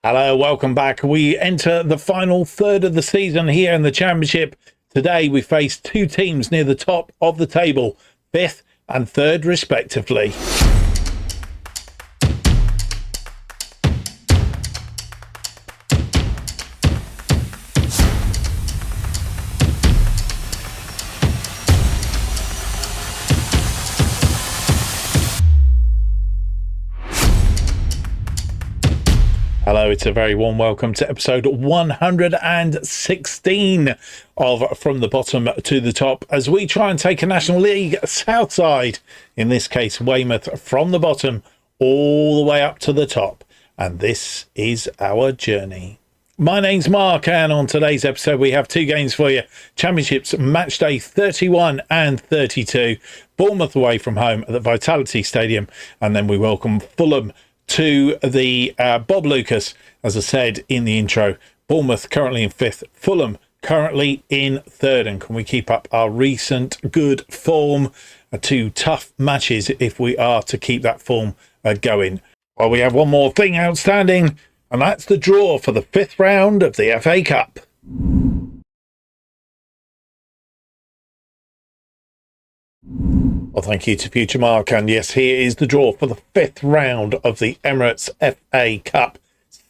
Hello, welcome back. We enter the final third of the season here in the Championship. Today we face two teams near the top of the table, 5th and 3rd respectively. Hello, it's a very warm welcome to episode 116 of From the Bottom to the Top as we try and take a National League South side, in this case Weymouth, from the bottom all the way up to the top. And this is our journey. My name's Mark, and on today's episode we have two games for you. Championships match day 31 and 32. Bournemouth away from home at the Vitality Stadium, and then we welcome Fulham to the Bob Lucas. As I said in the intro, Bournemouth currently in 5th, Fulham currently in 3rd. And can we keep up our recent good form? Two tough matches if we are to keep that form going. Well, we have one more thing outstanding, and that's the draw for the 5th round of the FA Cup. Well, thank you to Future Mark, and yes, here is the draw for the 5th round of the Emirates FA Cup.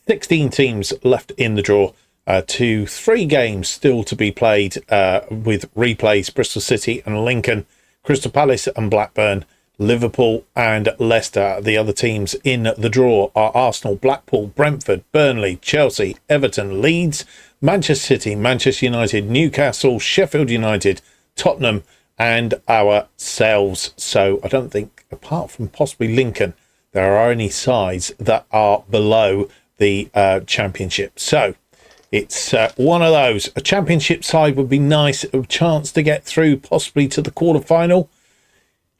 16 teams left in the draw. 3 games still to be played with replays: Bristol City and Lincoln, Crystal Palace and Blackburn, Liverpool and Leicester. The other teams in the draw are Arsenal, Blackpool, Brentford, Burnley, Chelsea, Everton, Leeds, Manchester City, Manchester United, Newcastle, Sheffield United, Tottenham and ourselves. So I don't think, apart from possibly Lincoln, there are any sides that are below the Championship. So it's one of those. A Championship side would be nice, a chance to get through possibly to the quarter-final.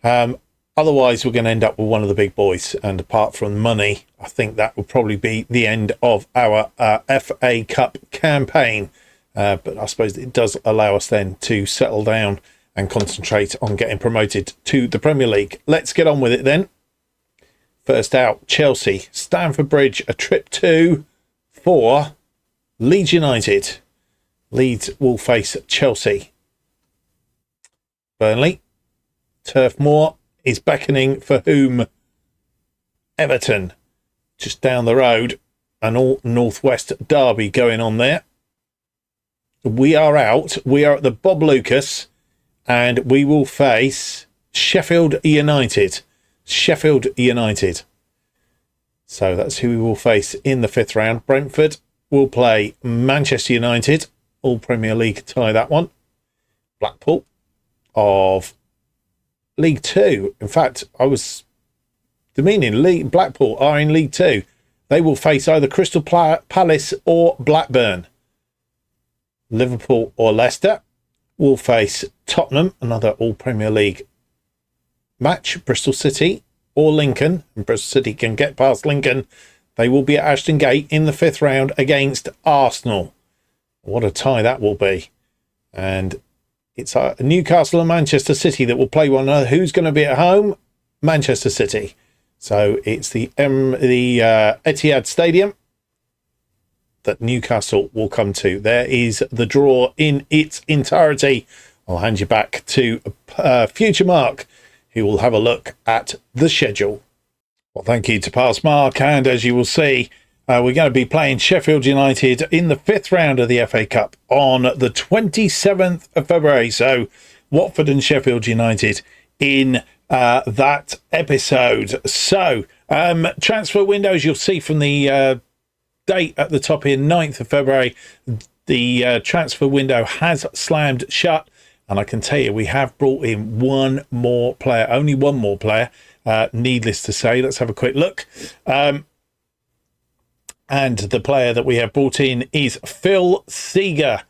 Otherwise, we're going to end up with one of the big boys. And apart from money, I think that will probably be the end of our FA Cup campaign. But I suppose it does allow us then to settle down and concentrate on getting promoted to the Premier League. Let's get on with it then. First out, Chelsea, Stamford Bridge, a trip to for Leeds United. Leeds will face Chelsea. Burnley, Turf Moor is beckoning for whom? Everton, just down the road, an all northwest derby going on there. We are out. We are at the Bob Lucas, and we will face Sheffield United. Sheffield United. So that's who we will face in the 5th round. Brentford will play Manchester United. All Premier League tie, that one. Blackpool of League 2. In fact, I was demeaning Blackpool are in League 2. They will face either Crystal Palace or Blackburn. Liverpool or Leicester will face Tottenham, another all Premier League match. Bristol City or Lincoln, and Bristol City can get past Lincoln. They will be at Ashton Gate in the 5th round against Arsenal. What a tie that will be. And it's Newcastle and Manchester City that will play one another. Who's going to be at home? Manchester City. So it's the Etihad Stadium that Newcastle will come to. There is the draw in its entirety. I'll hand you back to Future Mark, who will have a look at the schedule. Well, thank you to Past Mark, and as you will see, we're going to be playing Sheffield United in the 5th round of the FA Cup on the 27th of February. So Watford and Sheffield United in that episode. So transfer windows, you'll see from the date at the top here, 9th of February, the transfer window has slammed shut, and I can tell you we have brought in one more player, only one more player, needless to say. Let's have a quick look. And the player that we have brought in is Phil Seeger.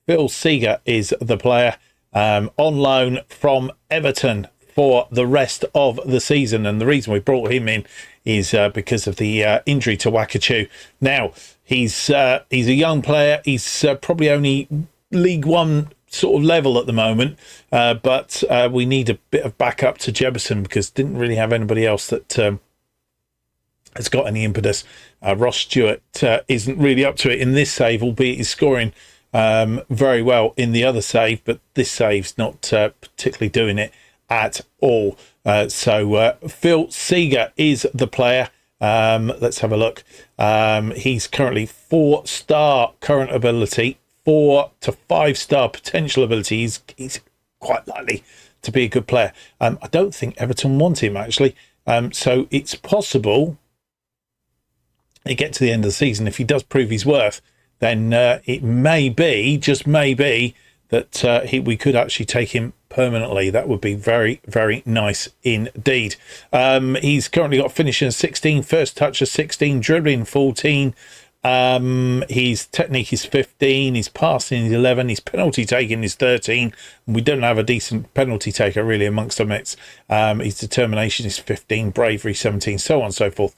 Phil Seeger is the player on loan from Everton for the rest of the season, and the reason we brought him in is because of the injury to Wakachu. Now, he's a young player. He's probably only League One sort of level at the moment, but we need a bit of backup to Jebison because didn't really have anybody else that has got any impetus. Ross Stewart isn't really up to it in this save, albeit he's scoring very well in the other save, but this save's not particularly doing it at all. So Phil Seeger is the player. Let's have a look. He's currently 4-star current ability, 4 to 5-star potential ability. He's quite likely to be a good player. I don't think Everton want him, actually. So it's possible he get to the end of the season. If he does prove his worth, then it may be, just maybe, that we could actually take him permanently. That would be very, very nice indeed. He's currently got finishing 16, first touch of 16, dribbling 14. His technique is 15, his passing is 11, his penalty taking is 13. We don't have a decent penalty taker really amongst our mates. His determination is 15, bravery 17, so on and so forth.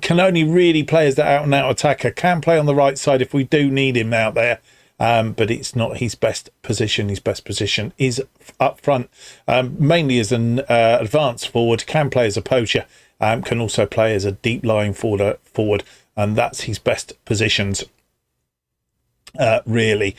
Can only really play as the out and out attacker. Can play on the right side if we do need him out there. But it's not his best position. His best position is up front, mainly as an advanced forward. Can play as a poacher, can also play as a deep lying forward, and that's his best positions, really.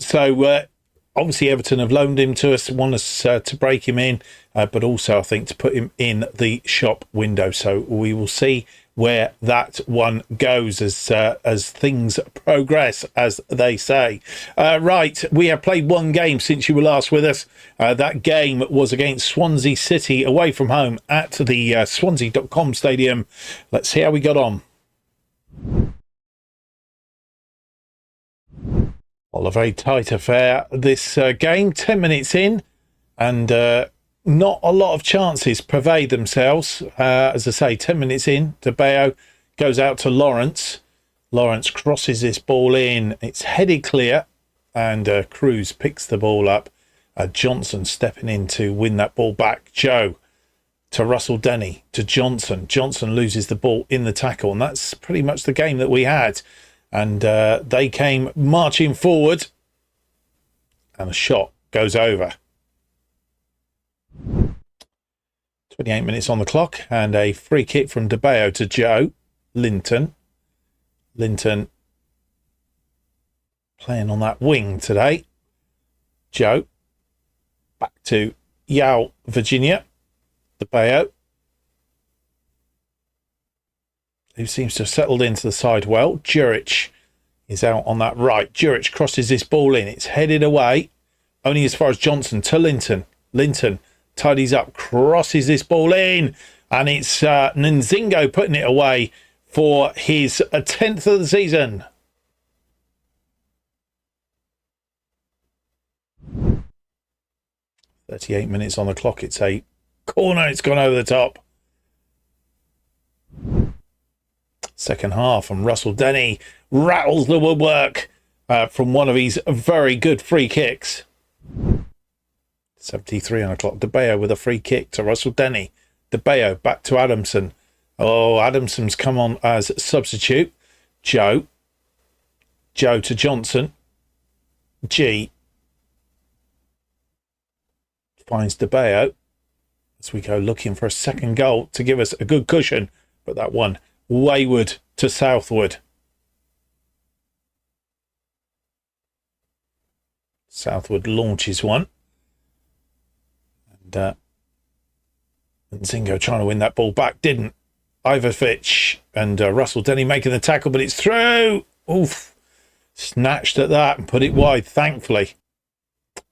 So obviously Everton have loaned him to us, want us to break him in, but also I think to put him in the shop window. So we will see where that one goes as things progress, as they say. Right, we have played one game since you were last with us. That game was against Swansea City away from home at the Swansea.com stadium. Let's see how we got on. Well, a very tight affair, this game. 10 minutes in, and not a lot of chances pervade themselves. As I say, 10 minutes in, De Bayo goes out to Lawrence. Lawrence crosses this ball in. It's headed clear, and Cruz picks the ball up. Johnson stepping in to win that ball back. Joe to Russell Denny to Johnson. Johnson loses the ball in the tackle, and that's pretty much the game that we had. And they came marching forward, and the shot goes over. 28 minutes on the clock, and a free kick from De Bayo to Joe Linton. Linton playing on that wing today. Joe back to Yao Virginia. De Bayo, who seems to have settled into the side well. Juric is out on that right. Juric crosses this ball in. It's headed away, only as far as Johnson to Linton. Linton tidies up, crosses this ball in, and it's Nzingo putting it away for his 10th of the season. .38 minutes on the clock. It's a corner. It's gone over the top. Second half, and Russell Denny rattles the woodwork from one of his very good free kicks. 73 on the clock. De Bayo with a free kick to Russell Denny. De Bayo back to Adamson. Oh, Adamson's come on as substitute. Joe to Johnson. G finds De Bayo as we go looking for a second goal to give us a good cushion, but that one wayward to southward. Southward launches one. And Zingo trying to win that ball back, didn't. Ivovic and Russell Denny making the tackle, but it's through. Oof. Snatched at that and put it wide, thankfully.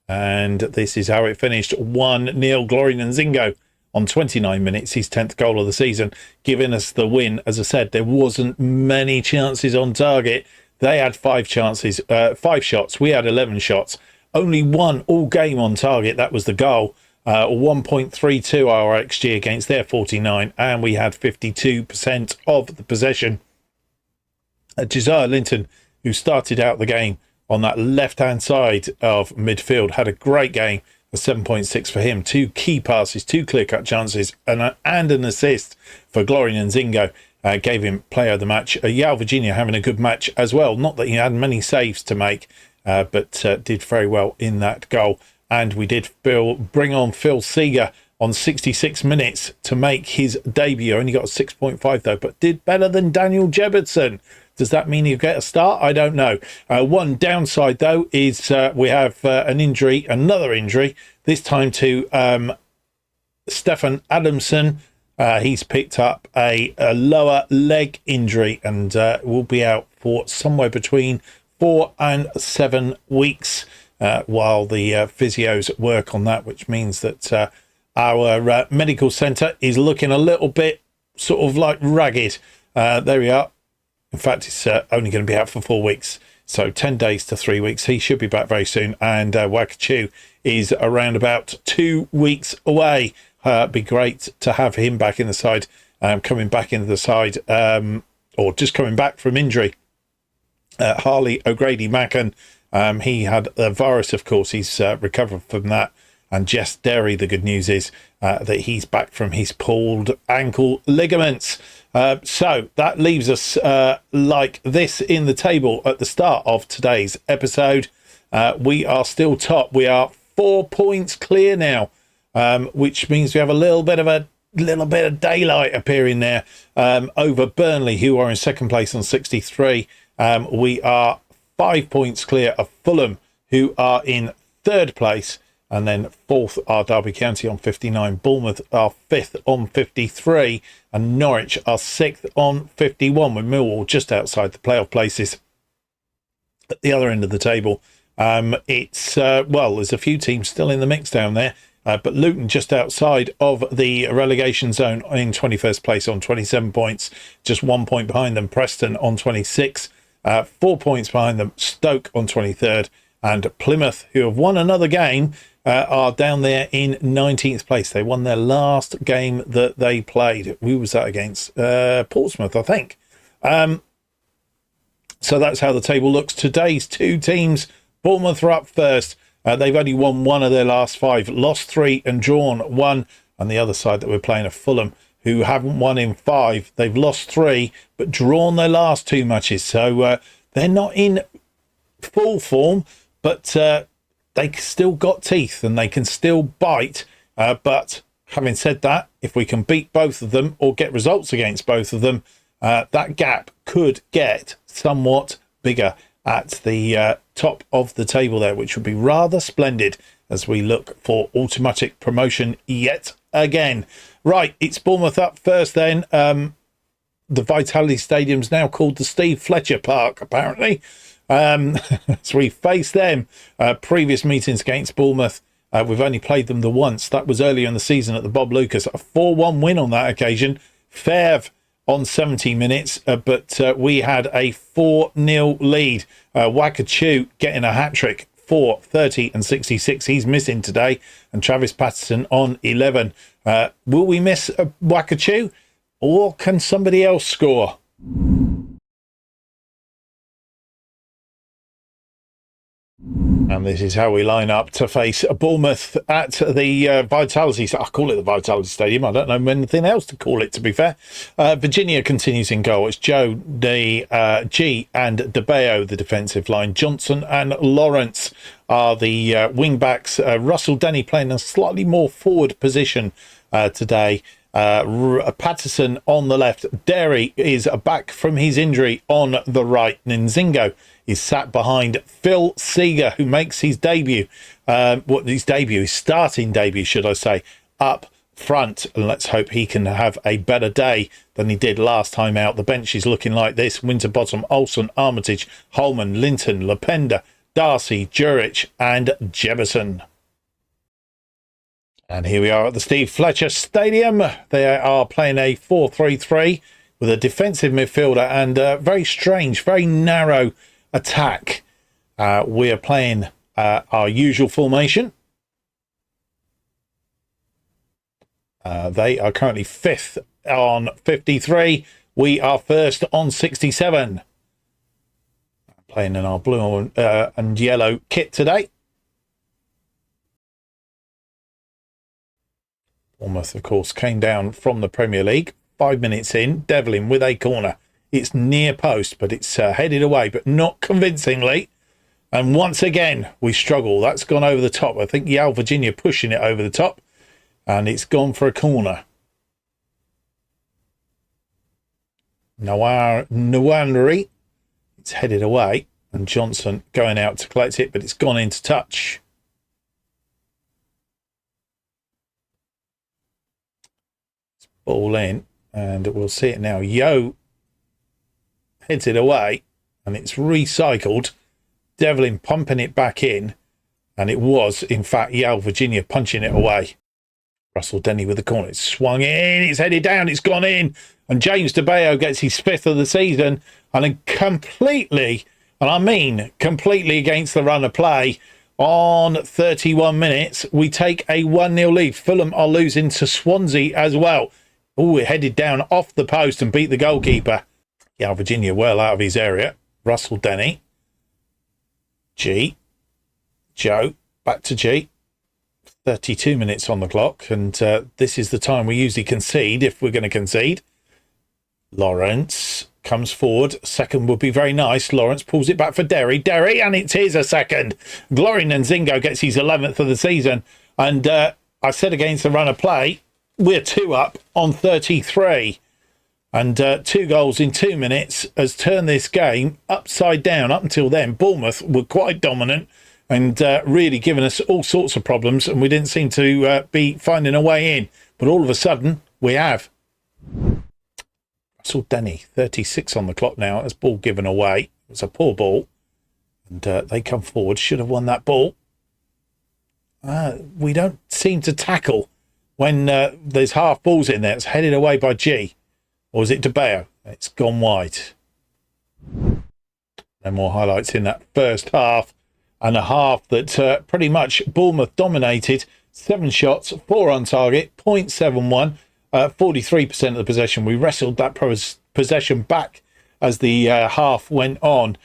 And this is how it finished. 1-0. Glory Nzingo on 29 minutes, his 10th goal of the season, giving us the win. As I said, there wasn't many chances on target. They had 5 chances, 5 shots. We had 11 shots. Only one all game on target. That was the goal. 1.32 our XG against their 49, and we had 52% of the possession. Josiah Linton, who started out the game on that left-hand side of midfield, had a great game. A 7.6 for him. 2 key passes, 2 clear-cut chances, and an assist for Glory Nzingo. Gave him player of the match. Yao Virginia having a good match as well. Not that he had many saves to make, but did very well in that goal. And we did bring on Phil Seeger on 66 minutes to make his debut. Only got a 6.5 though, but did better than Daniel Jebbertson. Does that mean he'll get a start? I don't know. One downside though is we have another injury, this time to Stefan Adamson. He's picked up a lower leg injury and will be out for somewhere between 4 and 7 weeks while the physios work on that, which means that our medical centre is looking a little bit sort of like ragged. There we are. In fact, it's only going to be out for 4 weeks. So 10 days to 3 weeks. He should be back very soon. And Wakachu is around about 2 weeks away. Be great to have him back in the side, coming back into the side, or just coming back from injury. Harley O'Grady-Mackin, he had a virus, of course. He's recovered from that. And Jess Derry, the good news is that he's back from his pulled ankle ligaments. So that leaves us like this in the table at the start of today's episode. We are still top. We are 4 points clear now, which means we have a little bit of daylight appearing there over Burnley, who are in second place on 63. We are 5 points clear of Fulham, who are in third place. And then fourth are Derby County on 59. Bournemouth are fifth on 53. And Norwich are sixth on 51, with Millwall just outside the playoff places. At the other end of the table, there's a few teams still in the mix down there. But Luton just outside of the relegation zone in 21st place on 27 points. Just 1 point behind them. Preston on 26. 4 points behind them. Stoke on 23rd. And Plymouth, who have won another game, are down there in 19th place. They won their last game that they played. Who was that against? Portsmouth, I think. So that's how the table looks. Today's two teams, Bournemouth are up first. They've only won one of their last 5, lost 3 and drawn 1. And the other side that we're playing are Fulham, who haven't won in 5. They've lost 3, but drawn their last 2 matches. So they're not in full form, but they still got teeth and they can still bite. But having said that, if we can beat both of them or get results against both of them, that gap could get somewhat bigger at the top of the table there, which would be rather splendid as we look for automatic promotion yet again. Right, it's Bournemouth up first then. The Vitality Stadium's now called the Steve Fletcher Park, apparently. So we face them. Previous meetings against Bournemouth, we've only played them the once. That was earlier in the season at the Bob Lucas. A 4-1 win on that occasion. Fev on 70 minutes, but we had a 4-0 lead. Wakachu getting a hat-trick for 30 and 66. He's missing today. And Travis Patterson on 11. Will we miss Wakachu, or can somebody else score? And this is how we line up to face Bournemouth at the Vitality. I call it the Vitality Stadium. I don't know anything else to call it, to be fair. Virginia continues in goal. It's Joe, G and DeBeo, the defensive line. Johnson and Lawrence are the wing backs. Russell Denny playing a slightly more forward position today. Patterson on the left. Derry is back from his injury on the right. Nzingo is sat behind Phil Seeger, who makes his debut. His starting debut, should I say, up front. And let's hope he can have a better day than he did last time out. The bench is looking like this: Winterbottom, Olsen, Armitage, Holman, Linton, Lependa, Darcy, Jurich and Jebberson. And here we are at the Steve Fletcher Stadium. They are playing a 4-3-3 with a defensive midfielder and a very strange, very narrow attack. We are playing our usual formation. They are currently 5th on 53. We are 1st on 67. Playing in our blue and yellow kit today. Bournemouth, of course, came down from the Premier League. 5 minutes in, Devlin with a corner. It's near post, but it's headed away, but not convincingly. And once again, we struggle. That's gone over the top. I think Yale Virginia pushing it over the top. and it's gone for a corner. Nwanri, it's headed away, and Johnson going out to collect it, but it's gone into touch. It's ball in, and we'll see it now. Yo heads it away, and it's recycled. Devlin pumping it back in, and it was, in fact, Yale Virginia punching it away. Russell Denny with the corner. It's swung in, it's headed down, it's gone in, and James DeBeo gets his 5th of the season, and then completely, and I mean completely against the run of play, on 31 minutes, we take a 1-0 lead. Fulham are losing to Swansea as well. Oh, it headed down off the post and beat the goalkeeper. Yale Virginia well out of his area. Russell Denny. G. Joe. Back to G. 32 minutes on the clock, and this is the time we usually concede if we're going to concede. Lawrence comes forward. Second would be very nice. Lawrence pulls it back for Derry, and it is a second. Glory Nzingo gets his 11th of the season, and I said against the run of play, we're 2 up on 33, and 2 goals in 2 minutes has turned this game upside down. Up until then, Bournemouth were quite dominant and really giving us all sorts of problems, and we didn't seem to be finding a way in. But all of a sudden, we have. Russell Denny, 36 on the clock now. As ball given away. It was a poor ball. And they come forward. Should have won that ball. We don't seem to tackle when there's half balls in there. It's headed away by G. Or is it DeBeo? It's gone wide. No more highlights in that first half. And a half that pretty much Bournemouth dominated. 7 shots, 4 on target, 0.71, 43% of the possession. We wrestled that possession back as the half went on.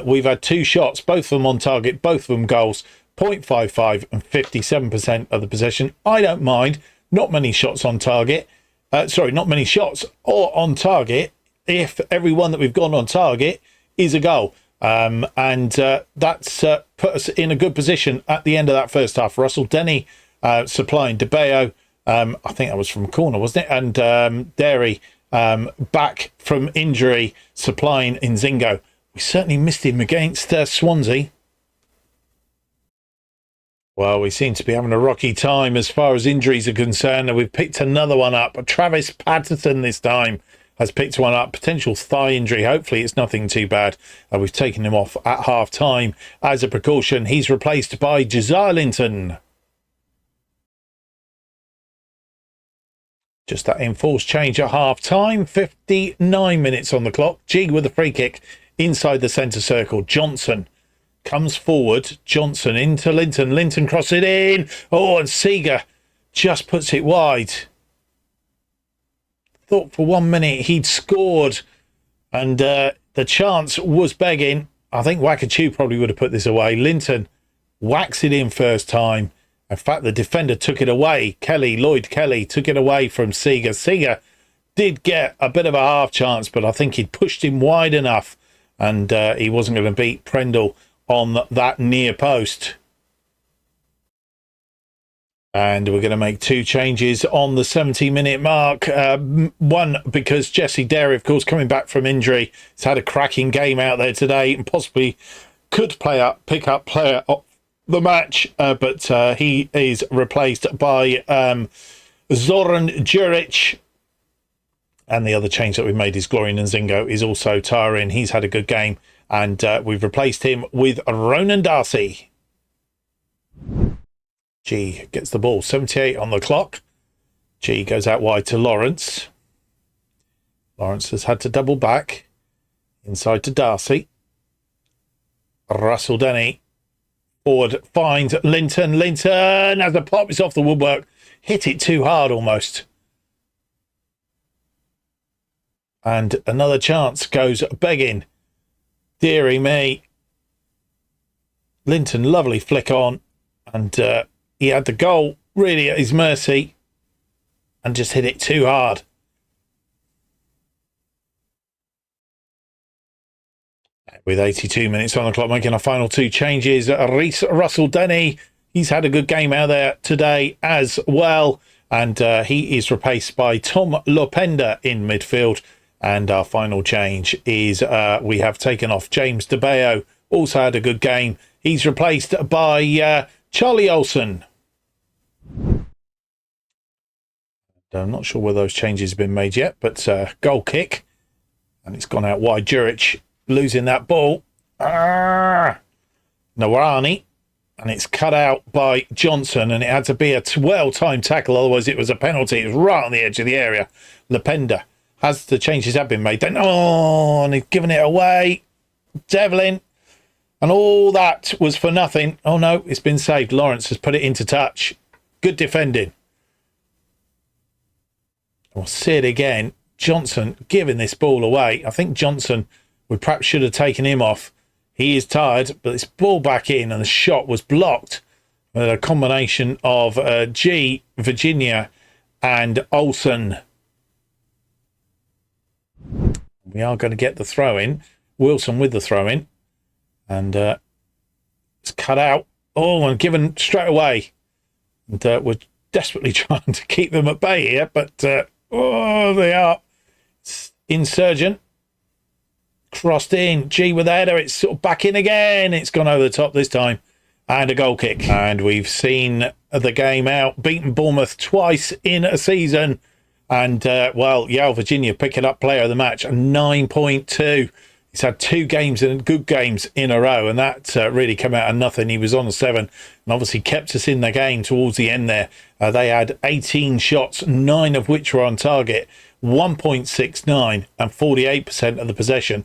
We've had 2 shots, both of them on target, both of them goals, 0.55 and 57% of the possession. I don't mind. Not many shots on target. Not many shots or on target if every one that we've gone on target is a goal. That's put us in a good position at the end of that first half. Russell Denny supplying DeBeo. I think that was from corner, wasn't it? And Derry back from injury supplying Nzingo. We certainly missed him against Swansea. Well, we seem to be having a rocky time as far as injuries are concerned, and we've picked another one up. Travis Patterson this time has picked one up. Potential thigh injury. Hopefully it's nothing too bad. We've taken him off at half time as a precaution. He's replaced by Josiah Linton. Just that enforced change at half time. 59 minutes on the clock. G with a free kick inside the centre circle. Johnson comes forward. Johnson into Linton. Linton crosses it in. Oh, and Seeger just puts it wide. Thought for 1 minute he'd scored, and the chance was begging. I think Wakachoo probably would have put this away. Linton whacks it in first time. In fact, the defender took it away. Lloyd Kelly took it away from Seeger. Seeger did get a bit of a half chance, but I think he'd pushed him wide enough, and he wasn't going to beat Prendle on that near post. And we're going to make 2 changes on the 70-minute mark. One, because Jesse Derry, of course, coming back from injury, has had a cracking game out there today and possibly could pick up player of the match. But he is replaced by Zoran Juric. And the other change that we've made is Glory Nzingo is also tiring. He's had a good game. And we've replaced him with Ronan Darcy. G gets the ball. 78 on the clock. G goes out wide to Lawrence. Lawrence has had to double back. Inside to Darcy. Russell Denny. Forward finds Linton. Linton has a pop. It's off the woodwork. Hit it too hard almost. And another chance goes begging. Deary me. Linton, lovely flick on. And he had the goal really at his mercy and just hit it too hard. With 82 minutes on the clock, making our final 2 changes. Russell Denny, he's had a good game out there today as well. and he is replaced by Tom Lopenda in midfield. And our final change is we have taken off James DeBeo, also had a good game. He's replaced by Charlie Olsen. I'm not sure whether those changes have been made yet, but goal kick. And it's gone out wide. Juric losing that ball. Nawani. And it's cut out by Johnson. And it had to be a well-timed tackle. Otherwise, it was a penalty. It was right on the edge of the area. Lependa. As the changes have been made. Then, and he's given it away. Devlin. And all that was for nothing. Oh, no, it's been saved. Lawrence has put it into touch. Good defending. We'll see it again. Johnson giving this ball away. I think Johnson perhaps should have taken him off. He is tired, but this ball back in and the shot was blocked with a combination of G, Virginia and Olsen. We are going to get the throw in. Wilson with the throw in. And it's cut out. Oh, and given straight away. And we're desperately trying to keep them at bay here, but they are. Insurgent. Crossed in. G with the header. It's sort of back in again. It's gone over the top this time. And a goal kick. And we've seen the game out. Beaten Bournemouth twice in a season. And, Yale Virginia picking up player of the match. 9.2. He's had 2 games and good games in a row. And that really came out of nothing. He was on a 7. And obviously kept us in the game towards the end there. They had 18 shots, 9 of which were on target. 1.69 and 48% of the possession.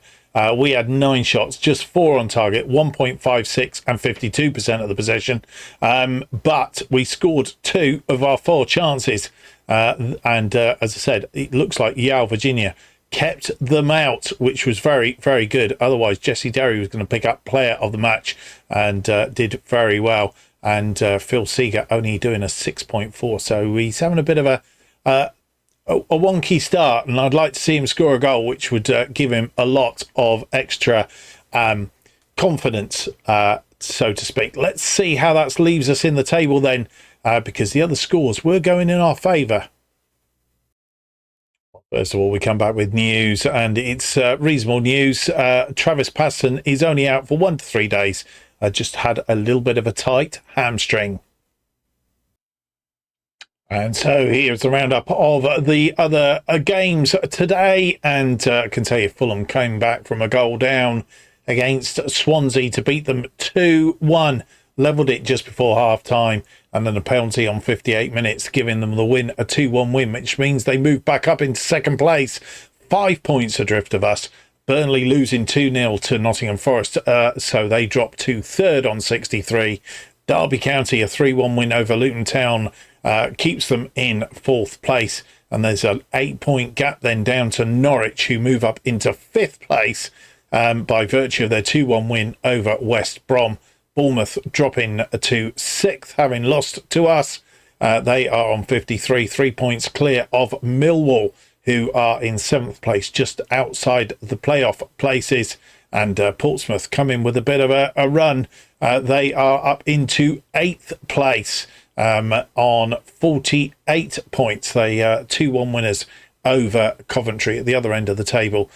We had 9 shots, just 4 on target, 1.56 and 52% of the possession. But we scored 2 of our 4 chances. As I said, it looks like Yale Virginia kept them out, which was very, very good. Otherwise, Jesse Derry was going to pick up player of the match and did very well. And Phil Seeger only doing a 6.4. So he's having a bit of a wonky start, and I'd like to see him score a goal, which would give him a lot of extra confidence, so to speak. Let's see how that leaves us in the table then, because the other scores were going in our favour. First of all, we come back with news, and it's reasonable news. Travis Patterson is only out for 1 to 3 days. Just had a little bit of a tight hamstring. And so here's the roundup of the other games today. And I can tell you Fulham came back from a goal down against Swansea to beat them 2-1. Levelled it just before half-time. And then a penalty on 58 minutes, giving them the win, a 2-1 win, which means they move back up into second place. 5 points adrift of us. Burnley losing 2-0 to Nottingham Forest. So they drop to third on 63. Derby County, a 3-1 win over Luton Town, keeps them in 4th place. And there's an 8-point gap then down to Norwich, who move up into 5th place by virtue of their 2-1 win over West Brom. Bournemouth dropping to 6th, having lost to us. They are on 53, 3 points clear of Millwall, who are in 7th place, just outside the playoff places. And Portsmouth come in with a bit of a run. They are up into 8th place on 48 points. They 2-1 winners over Coventry at the other end of the table.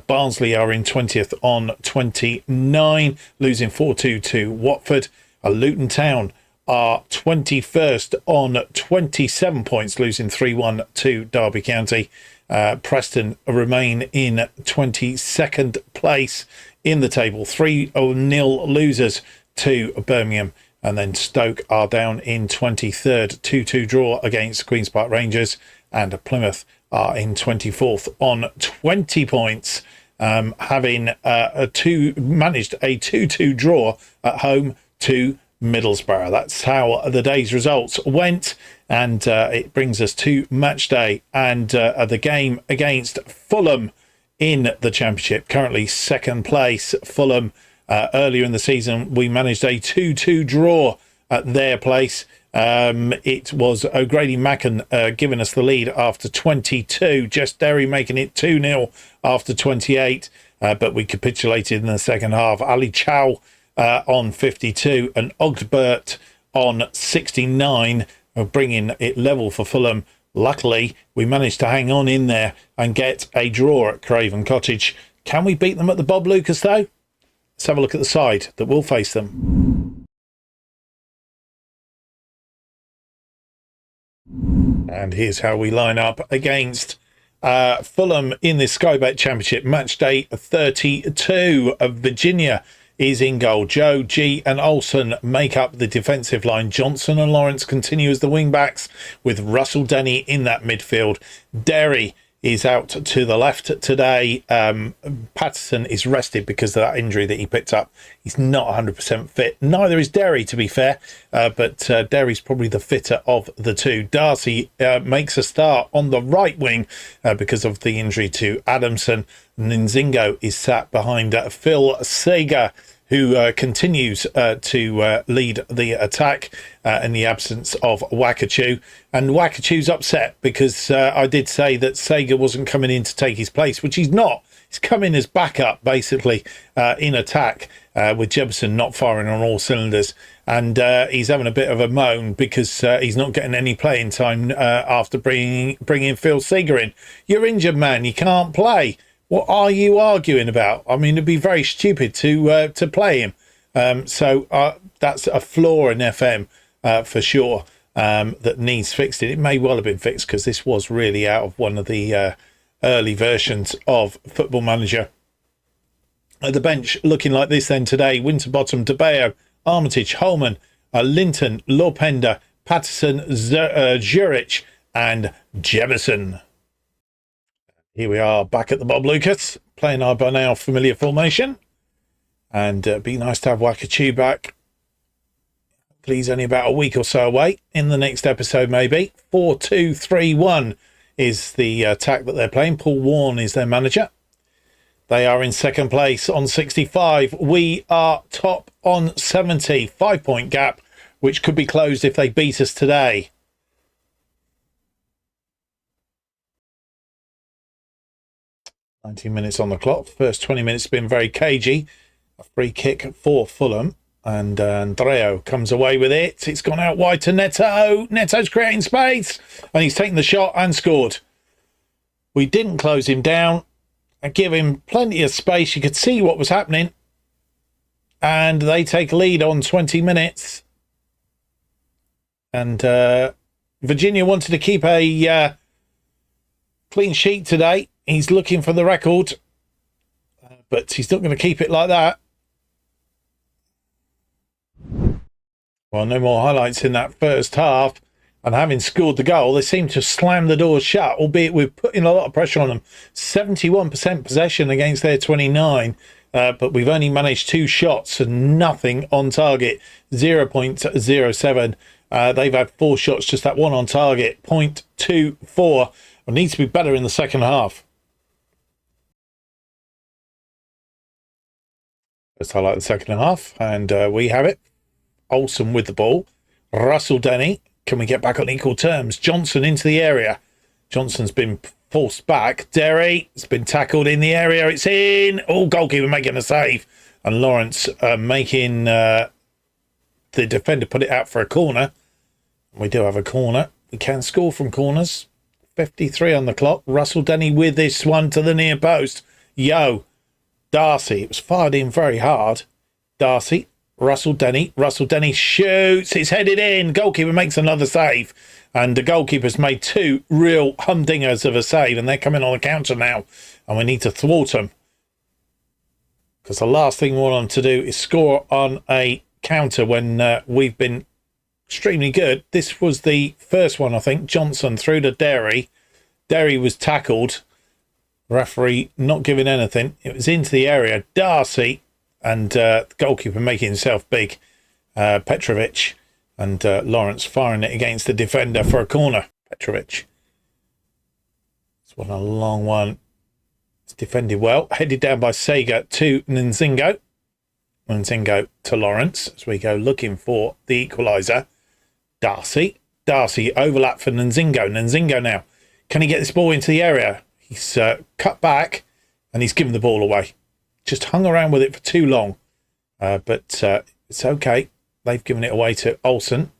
Barnsley are in 20th on 29, losing 4-2 to Watford. Luton Town are 21st on 27 points, losing 3-1 to Derby County. Preston remain in 22nd place in the table, 3-0 losers to Birmingham. And then Stoke are down in 23rd, 2-2 draw against Queen's Park Rangers. And Plymouth are in 24th on 20 points, having managed a 2-2 draw at home to Middlesbrough. That's how the day's results went, and it brings us to match day and the game against Fulham in the Championship. Currently 2nd place, Fulham. Earlier in the season, we managed a 2-2 draw at their place. It was O'Grady Macken giving us the lead after 22. Just Derry making it 2-0 after 28. But we capitulated in the second half. Ali Chow on 52 and Ogbert on 69. bringing it level for Fulham. Luckily, we managed to hang on in there and get a draw at Craven Cottage. Can we beat them at the Bob Lucas, though? Let's have a look at the side that will face them. And here's how we line up against Fulham in the Sky Bet Championship. Match day 32 of Virginia is in goal. Joe, G and Olsen make up the defensive line. Johnson and Lawrence continue as the wing-backs with Russell Denny in that midfield. Derry is out to the left today. Patterson is rested because of that injury that he picked up. He's not 100% fit. Neither is Derry, to be fair, but Derry's probably the fitter of the two. Darcy makes a start on the right wing because of the injury to Adamson. Nzingo is sat behind Phil Sager, who continues to lead the attack in the absence of Wakachu. And Wakachu's upset because I did say that Sager wasn't coming in to take his place, which he's not. He's coming as backup, basically, in attack, with Jebson not firing on all cylinders. And he's having a bit of a moan because he's not getting any playing time after bringing Phil Sager in. You're injured, man. You can't play. What are you arguing about? I mean, it'd be very stupid to play him. So that's a flaw in FM for sure that needs fixing. It may well have been fixed because this was really out of one of the early versions of Football Manager. At the bench, looking like this then today: Winterbottom, DeBeo, Armitage, Holman, Linton, Lorpender, Patterson, Zurich and Jemison. Here we are back at the Bob Lucas, playing our by now familiar formation. And it'd be nice to have Wakachu back. He's only about a week or so away. In the next episode, maybe. 4-2-3-1 is the attack that they're playing. Paul Warne is their manager. They are in second place on 65. We are top on 70. 5-point gap, which could be closed if they beat us today. Minutes on the clock. First 20 minutes have been very cagey. A free kick for Fulham. And Andreo comes away with it. It's gone out wide to Neto. Neto's creating space. And he's taken the shot and scored. We didn't close him down and give him plenty of space. You could see what was happening. And they take lead on 20 minutes. And Virginia wanted to keep a clean sheet today. He's looking for the record, but he's not going to keep it like that. Well, no more highlights in that first half. And having scored the goal, they seem to slam the doors shut, albeit we're putting a lot of pressure on them. 71% possession against their 29, but we've only managed 2 shots and nothing on target, 0.07. They've had 4 shots, just that one on target, 0.24. It needs to be better in the second half. Let's highlight the second half, and we have it. Olsen with the ball. Russell Denny. Can we get back on equal terms? Johnson into the area. Johnson's been forced back. Derry has been tackled in the area. It's in. Oh, goalkeeper making a save. And Lawrence making the defender put it out for a corner. We do have a corner. We can score from corners. 53 on the clock. Russell Denny with this one to the near post. Darcy. It was fired in very hard. Darcy. Russell Denny shoots. It's headed in. Goalkeeper makes another save. And the goalkeeper's made 2 real humdingers of a save. And they're coming on the counter now. And we need to thwart them. Because the last thing we want them to do is score on a counter when we've been extremely good. This was the first one, I think. Johnson through to Derry. Derry was tackled. Referee not giving anything. It was into the area. Darcy and the goalkeeper making himself big. Petrovic and Lawrence firing it against the defender for a corner. Petrovic. This one a long one. It's defended well. Headed down by Sager to Nzingo. Nzingo to Lawrence as we go looking for the equaliser. Darcy overlap for Nzingo. Nzingo now. Can he get this ball into the area? He's cut back and he's given the ball away. Just hung around with it for too long. But it's okay. They've given it away to Olsen.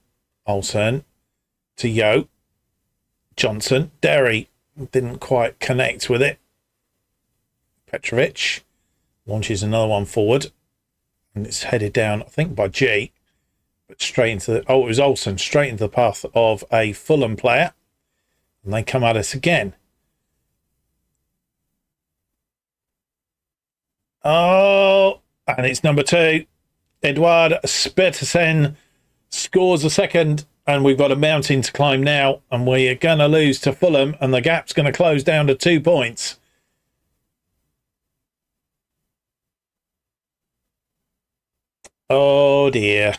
to Yo. Johnson. Derry didn't quite connect with it. Petrovic launches another one forward. And it's headed down, I think, by G. But straight into the... Oh, it was Olsen. Straight into the path of a Fulham player. And they come at us again. Oh, and it's number 2. Edouard Spertesen scores a second. And we've got a mountain to climb now. And we are going to lose to Fulham. And the gap's going to close down to 2 points. Oh, dear.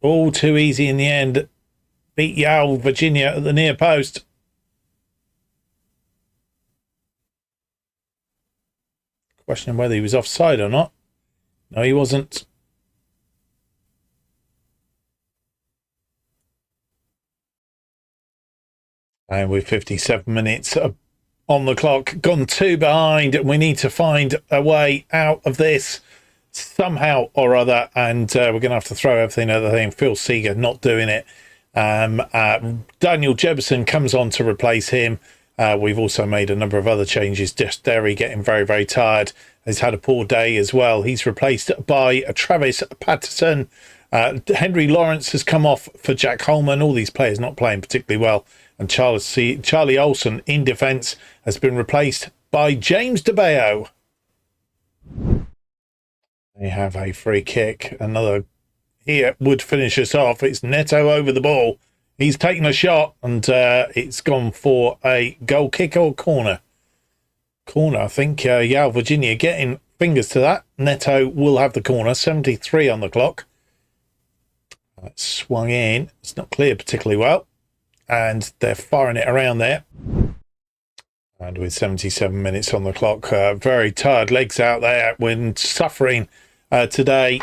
All too easy in the end. Beat Yale, Virginia at the near post. Questioning whether he was offside or not. No, he wasn't. And with 57 minutes on the clock, gone 2 behind. We need to find a way out of this somehow or other. And we're going to have to throw everything at the thing. Phil Seeger not doing it. Daniel Jefferson comes on to replace him. We've also made a number of other changes. Just Derry getting very, very tired. He's had a poor day as well. He's replaced by Travis Patterson. Henry Lawrence has come off for Jack Holman. All these players not playing particularly well. And Charlie Olsen in defence has been replaced by James DeBeo. They have a free kick. Another here would finish us off. It's Neto over the ball. He's taken a shot and it's gone for a goal kick or corner. Corner, I think. Yale, Virginia getting fingers to that. Neto will have the corner. 73 on the clock. It's swung in. It's not cleared particularly well. And they're firing it around there. And with 77 minutes on the clock, very tired legs out there. We're suffering today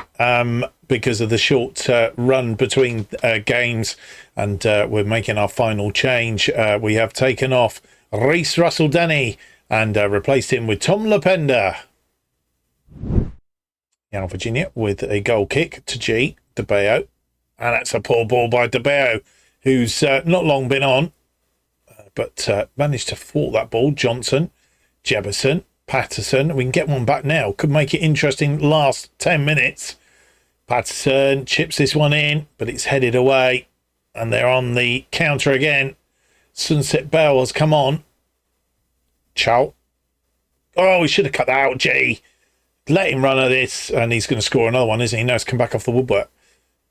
because of the short run between games. And we're making our final change. We have taken off Reece Russell-Denny and replaced him with Tom Lependa. Now Virginia with a goal kick to G, DeBeo. And that's a poor ball by DeBeo, who's not long been on, but managed to thwart that ball. Johnson, Jefferson, Patterson. We can get one back now. Could make it interesting last 10 minutes. Patterson chips this one in, but it's headed away. And they're on the counter again. Sunset Bell has come on. Chow. Oh, we should have cut that out, G. Let him run at this, and he's going to score another one, isn't he? Now it's come back off the woodwork.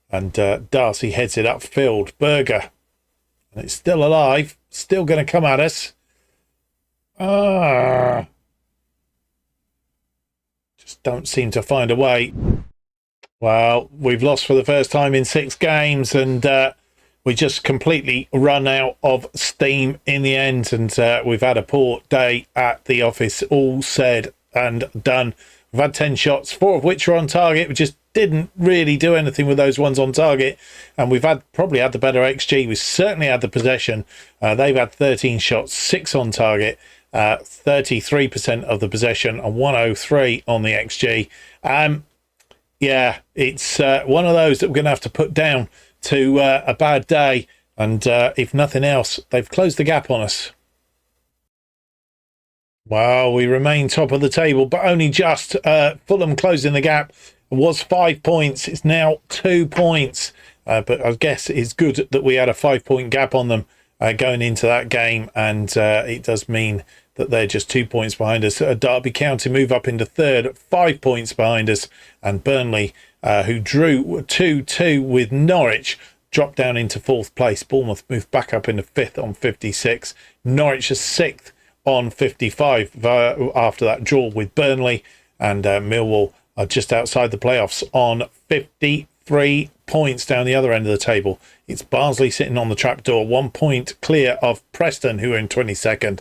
And Darcy heads it upfield. Berger. And it's still alive. Still going to come at us. Just don't seem to find a way. Well, we've lost for the first time in 6 games. And we just completely run out of steam in the end. And we've had a poor day at the office. All said and done. We've had 10 shots, 4 of which are on target. We just didn't really do anything with those ones on target, and we've probably had the better XG. We certainly had the possession. They've had 13 shots, 6 on target, 33% of the possession, and 103 on the XG. Yeah, it's one of those that we're going to have to put down to a bad day, and if nothing else, they've closed the gap on us. Well, we remain top of the table, but only just. Fulham closing the gap. It was 5 points. It's now 2 points. But I guess it's good that we had a 5-point gap on them going into that game. And it does mean that they're just 2 points behind us. Derby County move up into third, 5 points behind us. And Burnley, who drew 2-2 with Norwich, dropped down into 4th place. Bournemouth moved back up into 5th on 56. Norwich is 6th on 55 after that draw with Burnley, and Millwall are just outside the playoffs on 53 points down the other end of the table. It's Barnsley sitting on the trapdoor, 1 point clear of Preston, who are in 22nd,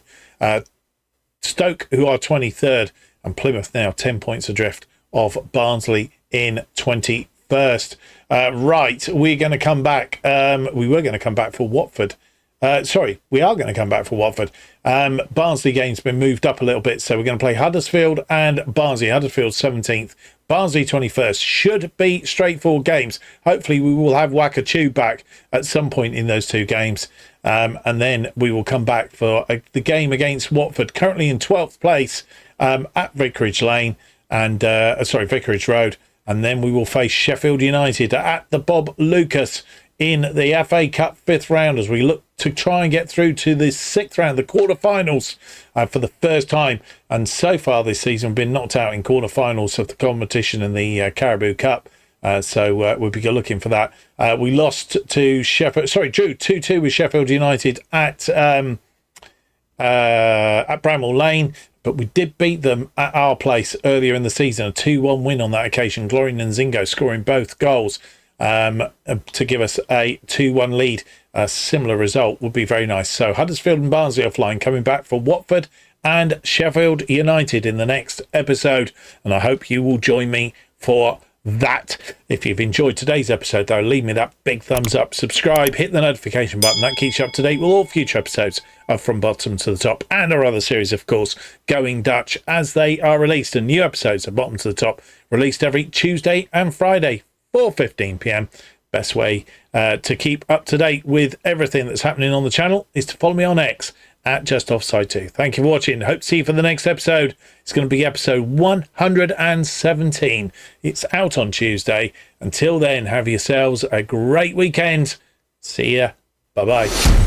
Stoke, who are 23rd, and Plymouth now 10 points adrift of Barnsley in 21st. Right, we're going to come back. We were going to come back for Watford. We are going to come back for Watford. Barnsley game's been moved up a little bit, so we're going to play Huddersfield and Barnsley. Huddersfield 17th, Barnsley 21st. Should be straightforward games. Hopefully we will have Wakachoo back at some point in those two games. And then we will come back for the game against Watford, currently in 12th place at Vicarage Lane and Vicarage Road. And then we will face Sheffield United at the Bob Lucas in the FA Cup 5th round as we look to try and get through to the 6th round, the quarterfinals for the first time. And so far this season, we've been knocked out in quarterfinals of the competition in the Caribou Cup. So we'll be looking for that. We lost to Sheffield, drew 2-2 with Sheffield United at Bramall Lane. But we did beat them at our place earlier in the season, a 2-1 win on that occasion. Glory Nzingo scoring both goals to give us a 2-1 lead. A similar result would be very nice. So Huddersfield and Barnsley offline, coming back for Watford and Sheffield United in the next episode. And I hope you will join me for that. If you've enjoyed today's episode, though, leave me that big thumbs up, subscribe, hit the notification button. That keeps you up to date with all future episodes of From Bottom to the Top and our other series, of course, Going Dutch, as they are released. And new episodes of Bottom to the Top released every Tuesday and Friday, 4:15 p.m. Best way to keep up to date with everything that's happening on the channel is to follow me on X at JustOffsideFM. Thank you for watching. Hope to see you for the next episode. It's going to be episode 117. It's out on Tuesday. Until then, have yourselves a great weekend. See ya. Bye-bye.